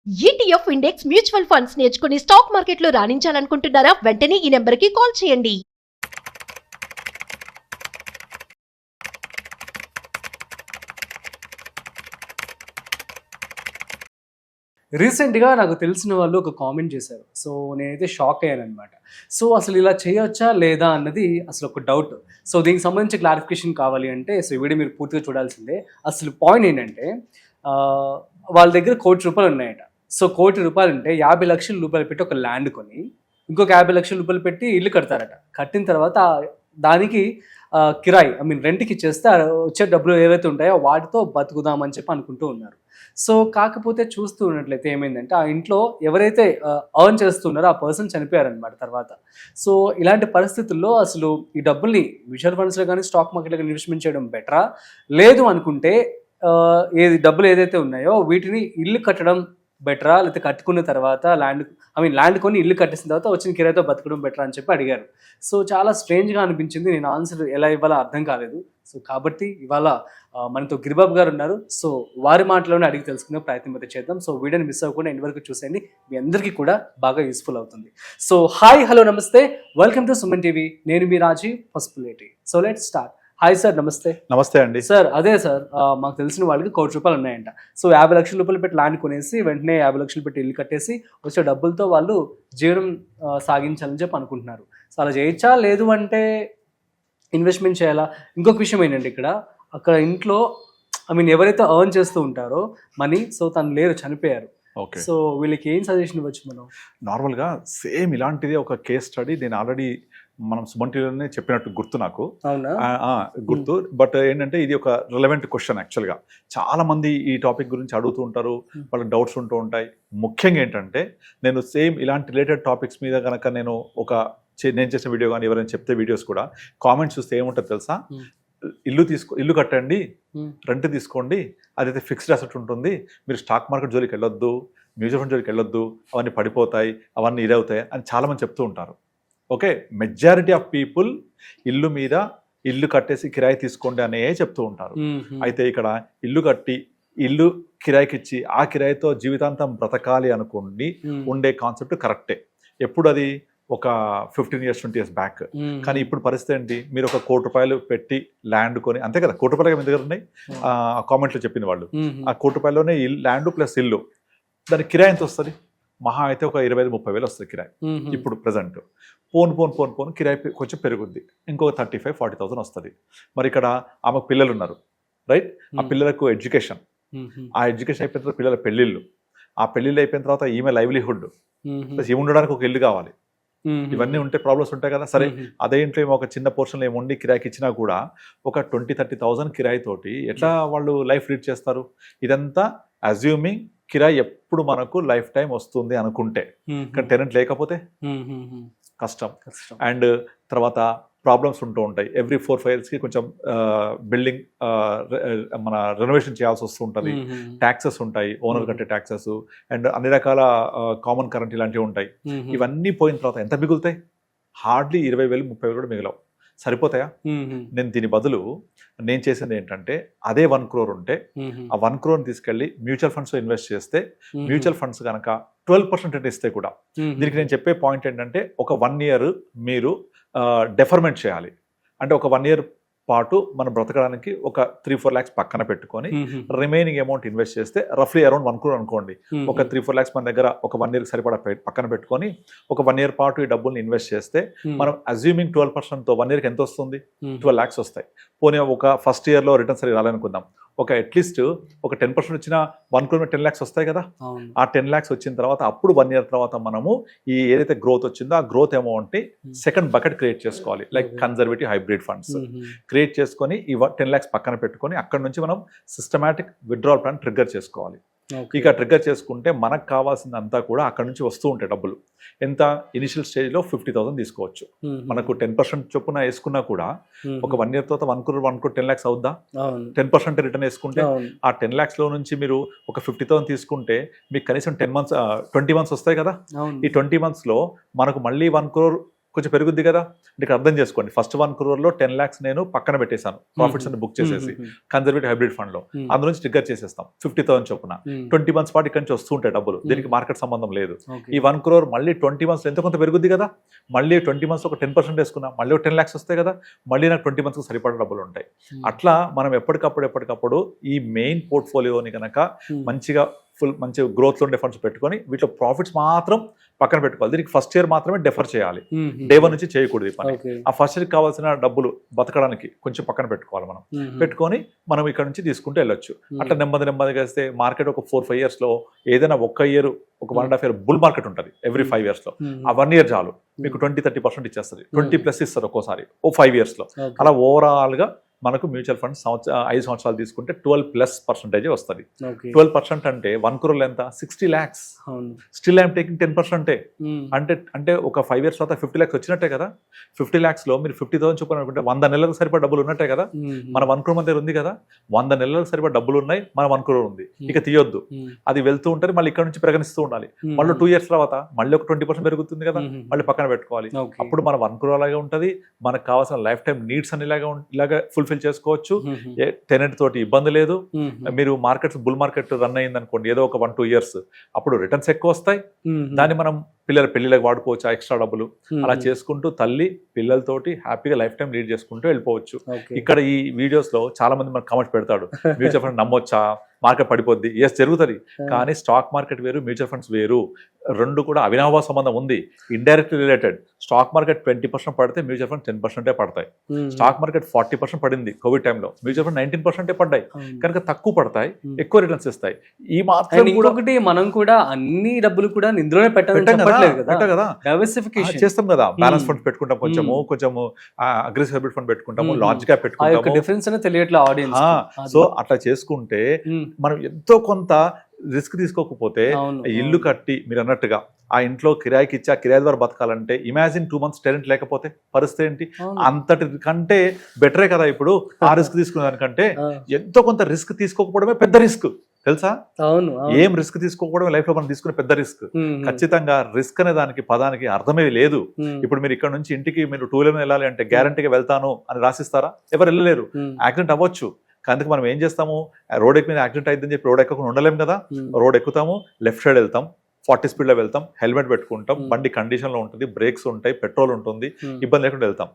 ETF index mutual funds నేర్చుకుని stock మార్కెట్లో రాణించాలనుకుంటున్నారా? వెంటనే ఈ నెంబర్కి కాల్ చేయండి. రీసెంట్‌గా నాకు తెలిసిన వాళ్ళు ఒక కామెంట్ చేశారు. సో, నేనైతే షాక్ అయ్యాననమాట. సో, అసలు ఇలా చేయొచ్చా? లేదా? అన్నది అసలు ఒక డౌట్. సో, దీనికి సంబంధించి క్లారిఫికేషన్ కావాలి అంటే ఈ వీడియో మీరు పూర్తిగా చూడాల్సిందే. అసలు పాయింట్ ఏంటంటే వాళ్ళ దగ్గర ₹1,00,00,000 ఉన్నాయట. సో, ₹1,00,00,000 అంటే ₹50,00,000 పెట్టి ఒక ల్యాండ్ కొని, ఇంకొక ₹50,00,000 పెట్టి ఇల్లు కడతారట. కట్టిన తర్వాత దానికి కిరాయి రెంట్‌కి ఇచ్చేస్తే వచ్చే డబ్బులు ఏవైతే ఉంటాయో వాటితో బతుకుదామని చెప్పి అనుకుంటూ ఉన్నారు. సో, కాకపోతే చూస్తూ ఉన్నట్లయితే ఏమైందంటే ఆ ఇంట్లో ఎవరైతే ఎర్న్ చేస్తున్నారో ఆ పర్సన్ చనిపోయారనమాట తర్వాత. సో, ఇలాంటి పరిస్థితుల్లో అసలు ఈ డబ్బుల్ని మ్యూచువల్ ఫండ్స్‌లో కానీ స్టాక్ మార్కెట్‌లో కానీ ఇన్వెస్ట్‌మెంట్ చేయడం బెటరా? లేదు అనుకుంటే డబ్బులు ఏదైతే ఉన్నాయో వీటిని ఇల్లు కట్టడం బెటరా? లేకపోతే కట్టుకున్న తర్వాత ల్యాండ్ కొని ఇల్లు కట్టేసిన తర్వాత వచ్చిన కిరాయితో బతకడం బెటరా అని చెప్పి అడిగారు. సో, చాలా స్ట్రేంజ్‌గా అనిపించింది. నేను ఆన్సర్ ఎలా ఇవ్వాలో అర్థం కాలేదు. సో, కాబట్టి ఇవాళ మనతో గిరిబాబు గారు ఉన్నారు. సో, వారి మాటలోనే అడిగి తెలుసుకునే ప్రయత్నం అయితే చేద్దాం. సో, వీడియోని మిస్ అవ్వకుండా ఎండ్ వరకు చూసేయండి. మీ అందరికీ కూడా బాగా యూస్ఫుల్ అవుతుంది. So, hi, hello, namaste, welcome to Suman TV. నేను మీ Rajiv Pasupuleti. So, let's start. Hi sir, namaste. Namaste అండి. సార్, అదే సార్, మాకు తెలిసిన వాళ్ళకి ₹1,00,00,000 ఉన్నాయంట. సో, ₹50,00,000 పెట్టి ల్యాండ్ కొనేసి వెంటనే ₹50,00,000 పెట్టి ఇల్లు కట్టేసి వచ్చే డబ్బులతో వాళ్ళు జీవనం సాగించాలని చెప్పి అనుకుంటున్నారు. సో, అలా చేయొచ్చా? లేదు అంటే ఇన్వెస్ట్మెంట్ చేయాలా? ఇంకొక విషయం ఏంటంటే అక్కడ ఇంట్లో ఎవరైతే ఎర్న్ చేస్తూ ఉంటారో మనీ, సో తను లేరు, చనిపోయారు. ఓకే. సో, వీళ్ళకి ఏం సజెషన్ ఇవ్వచ్చు మనం? నార్మల్గా సేమ్ ఇలాంటిది ఒక కేస్ స్టడీ నేను ఆల్రెడీ మనం సుమన్ టీవీలోనే చెప్పినట్టు గుర్తు నాకు. అవునా? గుర్తు. బట్ ఏంటంటే ఇది ఒక రిలవెంట్ క్వశ్చన్. యాక్చువల్గా చాలా మంది ఈ టాపిక్ గురించి అడుగుతూ ఉంటారు, వాళ్ళకి డౌట్స్ ఉంటూ ఉంటాయి. ముఖ్యంగా ఏంటంటే నేను సేమ్ ఇలాంటి రిలేటెడ్ టాపిక్స్ మీద కనుక నేను చేసిన వీడియో కానీ ఎవరైనా చెప్తే వీడియోస్ కూడా కామెంట్స్ చూస్తే ఏముంటుంది తెలుసా? ఇల్లు కట్టండి, రెంట్ తీసుకోండి, అదైతే ఫిక్స్డ్ అసెట్ ఉంటుంది, మీరు స్టాక్ మార్కెట్ జోలికి వెళ్ళొద్దు, మ్యూచువల్ ఫండ్ జోలికి వెళ్ళొద్దు, అవన్నీ పడిపోతాయి, అవన్నీ ఇదవుతాయి అని చాలామంది చెప్తూ ఉంటారు. ఓకే, మెజారిటీ ఆఫ్ పీపుల్ ఇల్లు కట్టేసి కిరాయి తీసుకోండి అనే చెప్తూ ఉంటారు. అయితే ఇక్కడ ఇల్లు కట్టి ఇల్లు కిరాయికి ఇచ్చి ఆ కిరాయితో జీవితాంతం బ్రతకాలి అనుకోండి ఉండే కాన్సెప్ట్ కరెక్టే. ఎప్పుడు అది ఒక 15 years 20 years బ్యాక్. కానీ ఇప్పుడు పరిస్థితి ఏంటి? మీరు ఒక ₹1,00,00,000 పెట్టి ల్యాండ్ కొని, అంతే కదా, ₹1,00,00,000 మీ దగ్గర ఉన్నాయి. కామెంట్లో చెప్పింది వాళ్ళు ఆ ₹1,00,00,000లోనే ల్యాండ్ ప్లస్ ఇల్లు, దానికి కిరాయి ఎంత వస్తుంది? మహా అయితే ఒక 25,000-30,000 వస్తుంది కిరాయి. ఇప్పుడు ప్రజెంట్ పోను కిరాయి కొంచెం పెరుగుద్ది, ఇంకొక 35,000-40,000 వస్తుంది. మరి ఇక్కడ ఆమెకు పిల్లలు ఉన్నారు, రైట్? ఆ పిల్లలకు ఎడ్యుకేషన్, ఆ ఎడ్యుకేషన్ అయిపోయిన తర్వాత పిల్లల పెళ్ళిళ్ళు, ఆ పెళ్ళిళ్ళు అయిపోయిన తర్వాత ఈమె లైవ్లీహుడ్ ప్లస్ ఈమె ఉండడానికి ఒక ఇల్లు కావాలి. ఇవన్నీ ఉంటే ప్రాబ్లమ్స్ ఉంటాయి కదా. సరే, అదే ఇంట్లో ఏమో ఒక చిన్న పోర్షన్లో ఏముండి కిరాయికి ఇచ్చినా కూడా ఒక 20,000-30,000 కిరాయి తోటి ఎట్లా వాళ్ళు లైఫ్ లీడ్ చేస్తారు? ఇదంతా అజ్యూమింగ్ కిరాయి ఎప్పుడు మనకు లైఫ్ టైం వస్తుంది అనుకుంటే. కానీ టెనెంట్ లేకపోతే కష్టం. అండ్ తర్వాత ప్రాబ్లమ్స్ ఉంటూ ఉంటాయి. ఎవ్రీ 4-5 yearsకి కొంచెం బిల్డింగ్ మన రెనోవేషన్ చేయాల్సి వస్తూ ఉంటుంది. ట్యాక్సెస్ ఉంటాయి, ఓనర్ కట్టే ట్యాక్సెస్, అండ్ అన్ని రకాల కామన్ కరెంట్ ఇలాంటివి ఉంటాయి. ఇవన్నీ పోయిన తర్వాత ఎంత మిగులుతాయి? హార్డ్లీ 20,000-30,000 కూడా మిగలవు. సరిపోతాయా? నేను దీని బదులు నేను చేసింది ఏంటంటే, అదే 1 crore ఉంటే ఆ 1 crore తీసుకెళ్ళి మ్యూచువల్ ఫండ్స్ ఇన్వెస్ట్ చేస్తే, మ్యూచువల్ ఫండ్స్ కనుక 12% రేట్ ఇస్తే కూడా, దీనికి నేను చెప్పే పాయింట్ ఏంటంటే ఒక 1 year మీరు డెఫర్మెంట్ చేయాలి. అంటే ఒక 1 year పాటు మనం బ్రతకడానికి ఒక 3-4 lakhs పక్కన పెట్టుకొని రిమైనింగ్ అమౌంట్ ఇన్వెస్ట్ చేస్తే రఫ్లీ అరౌండ్ 1 crore అనుకోండి. ఒక 3-4 lakhs మన దగ్గర ఒక 1 year సరిపడా పక్కన పెట్టుకొని ఒక 1 year పాటు ఈ డబ్బుల్ని ఇన్వెస్ట్ చేస్తే మనం అజ్యూమింగ్ 12%తో 1 yearకి ఎంత వస్తుంది? 12 lakhs వస్తాయి. పోనీ ఒక ఫస్ట్ ఇయర్లో రిటర్న్ సరి రాలనుకుందాం, ఒక అట్లీస్ట్ ఒక 10% వచ్చిన 1 crore 10 lakhs వస్తాయి కదా. ఆ 10 lakhs వచ్చిన తర్వాత అప్పుడు 1 year తర్వాత మనము ఈ ఏదైతే గ్రోత్ వచ్చిందో ఆ గ్రోత్ అమౌంట్ని సెకండ్ బకెట్ క్రియేట్ చేసుకోవాలి, like conservative hybrid funds create చేసుకొని ఈ 10 lakhs పక్కన పెట్టుకొని అక్కడ నుంచి మనం సిస్టమాటిక్ విత్డ్రావల్ ప్లాన్ ట్రిగ్గర్ చేసుకోవాలి. ఇక ట్రిగ్గర్ చేసుకుంటే మనకు కావాల్సిందంతా కూడా అక్కడ నుంచి వస్తూ ఉంటాయి డబ్బులు. ఎంత? ఇనిషియల్ స్టేజ్లో 50,000 తీసుకోవచ్చు. మనకు 10% చొప్పున వేసుకున్నా కూడా ఒక 1 year తర్వాత 1 crore 10 lakhs అవుద్దా? 10% రిటర్న్ వేసుకుంటే ఆ 10 lakhs లో నుంచి మీరు ఒక 50,000 తీసుకుంటే మీకు కనీసం 20 months వస్తాయి కదా. ఈ 20 months లో మనకు మళ్ళీ 1 crore కొంచెం పెరుగుద్ది కదా. ఇక్కడ అర్థం చేసుకోండి, ఫస్ట్ 1 crore 10 lakhs నేను పక్కన పెట్టేశాను, ప్రాఫిట్స్ అని బుక్ చేసేసి కన్జర్వేటివ్ హైబ్రిడ్ ఫండ్ లో. అందులో నుంచి ట్రిగ్గర్ చేసేస్తాం 50,000 చొప్పున. 20 months పాటు ఇక్కడ నుంచి వస్తూ ఉంటాయి డబ్బులు, దీనికి మార్కెట్ సంబంధం లేదు. ఈ 1 crore మళ్ళీ 20 months ఎంత కొంత పెరుగుద్ది కదా, మళ్ళీ 20 months ఒక 10% వేసుకున్నా మళ్ళీ ఒక 10 lakhs వస్తాయి కదా, మళ్ళీ నాకు 20 months సరిపడా డబ్బులు ఉంటాయి. అట్లా మనం ఎప్పటికప్పుడు ఈ మెయిన్ పోర్ట్ఫోలియోని కనుక మంచిగా మంచి గ్రోత్ లో ఉండే ఫండ్స్ పెట్టుకొని వీటిలో ప్రాఫిట్స్ మాత్రం పక్కన పెట్టుకోవాలి. దీనికి ఫస్ట్ ఇయర్ మాత్రమే డెఫర్ చేయాలి, డే 1 నుంచి చేయకూడదు ఈ పని. ఆ ఫస్ట్ ఇయర్ కావాల్సిన డబ్బులు బతకడానికి కొంచెం పక్కన పెట్టుకోవాలి మనం. పెట్టుకొని మనం ఇక్కడ నుంచి తీసుకుంటూ వెళ్ళొచ్చు. అట్లా నెమ్మదిగా వేస్తే మార్కెట్ ఒక 4-5 years లో ఏదైనా ఒక 1.5 year బుల్ మార్కెట్ ఉంటుంది ఎవ్రీ 5 years లో. ఆ 1 year చాలు మీకు 20-30% ఇచ్చేస్తుంది, 20+ ఇస్తారు ఒక్కోసారి ఓ 5 years లో. అలా ఓవరాల్ గా మనకు మ్యూచువల్ ఫండ్స్ 5 సంవత్సరాలు తీసుకుంటే 12+% వస్తుంది. 12% అంటే 1 crore ఎంత, 60 lakhs. Still I'm taking 10%. అంటే ఒక 5 years తర్వాత 50 lakhs వచ్చినట్టే కదా. 50 lakhs లో మీరు 50,000 చొప్పున అనుకుంటే 100 నెలలకు సరిపడా డబ్బులు ఉన్నట్టే కదా. మన 1 crore దగ్గర ఉంది కదా, 100 నెలలకు సరిపడా డబ్బులు ఉన్నాయి, మన 1 crore ఉంది. ఇక తీయొద్దు, అది వెళ్తూ ఉంటుంది, మళ్ళీ ఇక్కడ నుంచి ప్రకటిస్తూ ఉండాలి. మళ్ళీ 2 years తర్వాత మళ్ళీ ఒక 20% పెరుగుతుంది కదా, మళ్ళీ పక్కన పెట్టుకోవాలి. అప్పుడు మన 1 crore అలాగే ఉంటుంది. మనకు కావాల్సిన లైఫ్ టైం నీడ్స్ అని ఇలాగా ఫుల్ఫిల్ చేసుకోవచ్చు. టెనెంట్ తోటి ఇబ్బంది లేదు. మీరు మార్కెట్స్ బుల్ మార్కెట్ రన్ అయింది అనుకోండి ఏదో ఒక 1-2 years, అప్పుడు రిటర్న్స్ ఎక్కువ వస్తాయి. దాన్ని మనం పెళ్ళిళ్ళకి వాడుకోవచ్చు ఆ ఎక్స్ట్రా డబ్బులు. అలా చేసుకుంటూ తల్లి పిల్లలతోటి హ్యాపీగా లైఫ్ టైం లీడ్ చేసుకుంటూ వెళ్ళిపోవచ్చు. ఇక్కడ ఈ వీడియోస్ లో చాలా మంది మనకు కామెంట్స్ పెడతాడు, మ్యూచువల్ ఫండ్ నమ్మొచ్చా, మార్కెట్ పడిపోద్ది. ఎస్ జరుగుతుంది, కానీ స్టాక్ మార్కెట్ వేరు, మ్యూచువల్ ఫండ్స్ వేరు. రెండు కూడా అవినాభావ సంబంధం ఉంది, ఇండైరెక్ట్లీ రిలేటెడ్. స్టాక్ మార్కెట్ 20% పడితే మ్యూచువల్ ఫండ్ 10% పడతాయి. స్టాక్ మార్కెట్ 40% పడింది కోవిడ్ టైంలో, మ్యూచువల్ ఫండ్ 19% పడ్డాయి. కనుక తక్కువ పడతాయి, ఎక్కువ రిటర్న్స్ ఇస్తాయి. ఈ మాత్రం ఇంకొకటి మనం కూడా అన్ని డబ్బులు కూడా ఇందులోనే పెట్టాం కదా, డైవర్సిఫికేషన్ చేస్తాం కదా. బ్యాలెన్స్ ఫండ్ పెట్టుకుంటాం, కొంచెము అగ్రెసివ్ హైబ్రిడ్ ఫండ్ పెట్టుకుంటాము, లార్జ్ క్యాప్ పెట్టుకుంటాము. డిఫరెన్స్ అనేది తెలియట్లేదు ఆడియన్స్. సో అట్లా చేసుకుంటే మనం ఎంతో కొంత రిస్క్ తీసుకోకపోతే ఇల్లు కట్టి మీరు అన్నట్టుగా ఆ ఇంట్లో కిరాయికి ఇచ్చి ఆ కిరాయి ద్వారా బతకాలంటే ఇమాజిన్ 2 months టెనెంట్ లేకపోతే పరిస్థితి ఏంటి? అంతటి కంటే బెటరే కదా ఇప్పుడు ఆ రిస్క్ తీసుకునే దానికంటే. ఎంతో కొంత రిస్క్ తీసుకోకపోవడమే పెద్ద రిస్క్ తెలుసా. ఏం రిస్క్ తీసుకోకపోవడం లైఫ్ లో మనం తీసుకునే పెద్ద రిస్క్. ఖచ్చితంగా రిస్క్ అనే దానికి పదానికి అర్థమే లేదు. ఇప్పుడు మీరు ఇక్కడ నుంచి ఇంటికి మీరు 2-wheeler వెళ్ళాలి అంటే గ్యారంటీగా వెళ్తాను అని రాసిస్తారా? ఎవరు వెళ్ళలేరు, యాక్సిడెంట్ అవ్వచ్చు. అందుకు మనం ఏం చేస్తాము, రోడ్ ఎక్కి మీద యాక్సిడెంట్ అయిందని చెప్పి రోడ్ ఎక్కకుండా ఉండలేము కదా. రోడ్ ఎక్కుతాము, లెఫ్ట్ సైడ్ వెళ్తాం, 40 speed లో వెళ్తాం, హెల్మెట్ పెట్టుకుంటాం, బండి కండిషన్ లో ఉంటుంది, బ్రేక్స్ ఉంటాయి, పెట్రోల్ ఉంటుంది, ఇబ్బంది లేకుండా వెళ్తాం.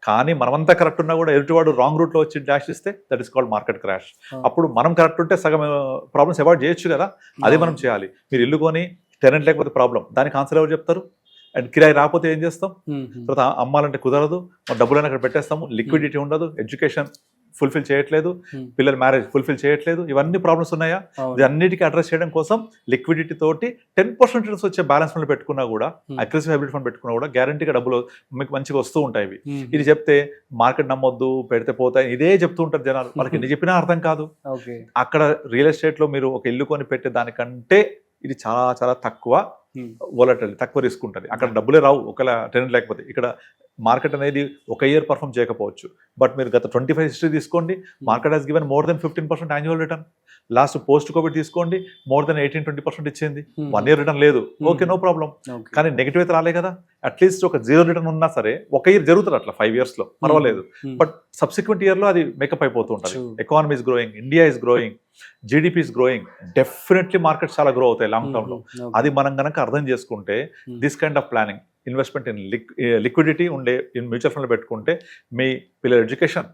కానీ మనమంతా కరెక్ట్ ఉన్నా కూడా ఎదుటివాడు రాంగ్ రూట్ లో వచ్చి డాష్ ఇస్తే that is called market crash. అప్పుడు మనం కరెక్ట్ ఉంటే సగం ప్రాబ్లమ్స్ అవాయిడ్ చేయొచ్చు కదా. అది మనం చేయాలి. మీరు ఇల్లు కొని టెనెంట్ లేకపోతే ప్రాబ్లం, దానికి ఆన్సర్ ఎవరు చెప్తారు? అండ్ కిరాయి రాకపోతే ఏం చేస్తాం? తర్వాత అమ్మాలంటే కుదరదు, డబ్బులైనా అక్కడ పెట్టేస్తాము, లిక్విడిటీ ఉండదు, ఎడ్యుకేషన్ ఫుల్ఫిల్ చేయట్లేదు, పిల్లల మ్యారేజ్ ఫుల్ఫిల్ చేయట్లేదు, ఇవన్నీ ప్రాబ్లమ్స్ ఉన్నాయా? అన్నిటికీ అడ్రస్ చేయడం కోసం లిక్విడిటీ తోటి 10% వచ్చే బ్యాలెన్స్ ఫండ్ పెట్టుకున్నా కూడా, అగ్రెసివ్ హైబ్రిడ్ ఫండ్ పెట్టుకున్నా కూడా గ్యారంటీగా డబ్బులు మీకు మంచిగా వస్తూ ఉంటాయి. ఇది చెప్తే మార్కెట్ నమ్మొద్దు, పెడితే పోతాయి, ఇదే చెప్తూ ఉంటారు జనాలు. వాళ్ళకి ఎన్ని చెప్పినా అర్థం కాదు. అక్కడ రియల్ ఎస్టేట్ లో మీరు ఒక ఇల్లు కొని పెట్టే దానికంటే ఇది చాలా చాలా తక్కువ వోలటిలిటీ, తక్కువ రిస్క్ ఉంటుంది. అక్కడ డబ్బులే రావు ఒకవేళ టెనెంట్ లేకపోతే. ఇక్కడ మార్కెట్ అనేది ఒక ఇయర్ పర్ఫామ్ చేయకపోవచ్చు, బట్ మీరు గత 25 హిస్టరీ తీసుకోండి, market has given more than 15% annual return. Last post Covid తీసుకోండి, మోర్ దెన్ 18-20% ఇచ్చింది. 1 year రిటర్న్ లేదు, ఓకే నో ప్రాబ్లం. కానీ నెగిటివ్ అయితే రాలే కదా. అట్లీస్ట్ ఒక 0 రిటర్న్ ఉన్నా సరే ఒక ఇయర్ జరుగుతుంది అట్లా 5 years లో పర్వాలేదు. బట్ సబ్సిక్వెంట్ ఇయర్ లో అది మేకప్ అయిపోతూ ఉంటుంది. Economy is growing, India is growing, GDP is growing, definitely markets చాలా గ్రో అవుతాయి లాంగ్ టర్మ్ లో. అది మనం కనుక అర్థం చేసుకుంటే this kind of planning, investment in liquidity ఉండే మ్యూచువల్ ఫండ్లో పెట్టుకుంటే మీ పిల్లల ఎడ్యుకేషన్,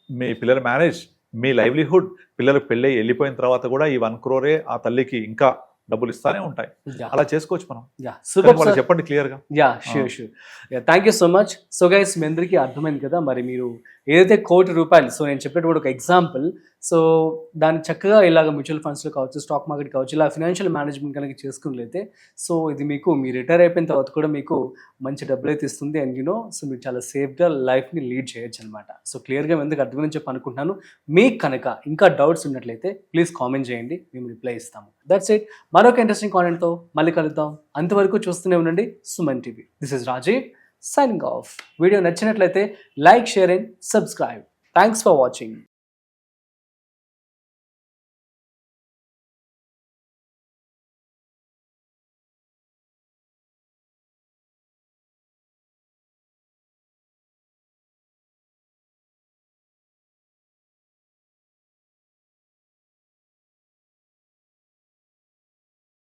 మీ పిల్లల మ్యారేజ్, మీ లైవ్లీహుడ్, పిల్లలకు పెళ్ళి వెళ్ళిపోయిన తర్వాత కూడా ఈ 1 crore ఆ తల్లికి ఇంకా డబ్బులు ఇస్తానే ఉంటాయి. అలా చేసుకోవచ్చు మనం. చెప్పండి క్లియర్ గా. Thank you so much. So guys, మీ అందరికీ అర్థమైంది కదా. మరి మీరు ఏదైతే ₹1,00,00,000, సో నేను చెప్పేటప్పుడు ఒక ఎగ్జాంపుల్, సో దాన్ని చక్కగా ఇలాగ మ్యూచువల్ ఫండ్స్లో కావచ్చు, స్టాక్ మార్కెట్ కావచ్చు, ఇలా ఫినాన్షియల్ మేనేజ్మెంట్ కనుక చేసుకున్నట్లయితే, సో ఇది మీకు మీ రిటైర్ అయిపోయిన తర్వాత కూడా మీకు మంచి డబ్బులు అయితే ఇస్తుంది. అండ్ సో మీరు చాలా సేఫ్గా లైఫ్ని లీడ్ చేయొచ్చు అనమాట. సో క్లియర్గా ఎందుకు అర్థమని చెప్పి అనుకుంటున్నాను. మీకు కనుక ఇంకా డౌట్స్ ఉన్నట్లయితే ప్లీజ్ కామెంట్ చేయండి, మేము రిప్లై ఇస్తాము. That's it. మరొక ఇంట్రెస్టింగ్ కాంటెంట్తో మళ్ళీ కలుద్దాం. అంతవరకు చూస్తూనే ఉండండి Suman TV. This is Rajiv signing off. Video నచ్చినట్లయితే like, share and subscribe. Thanks for watching.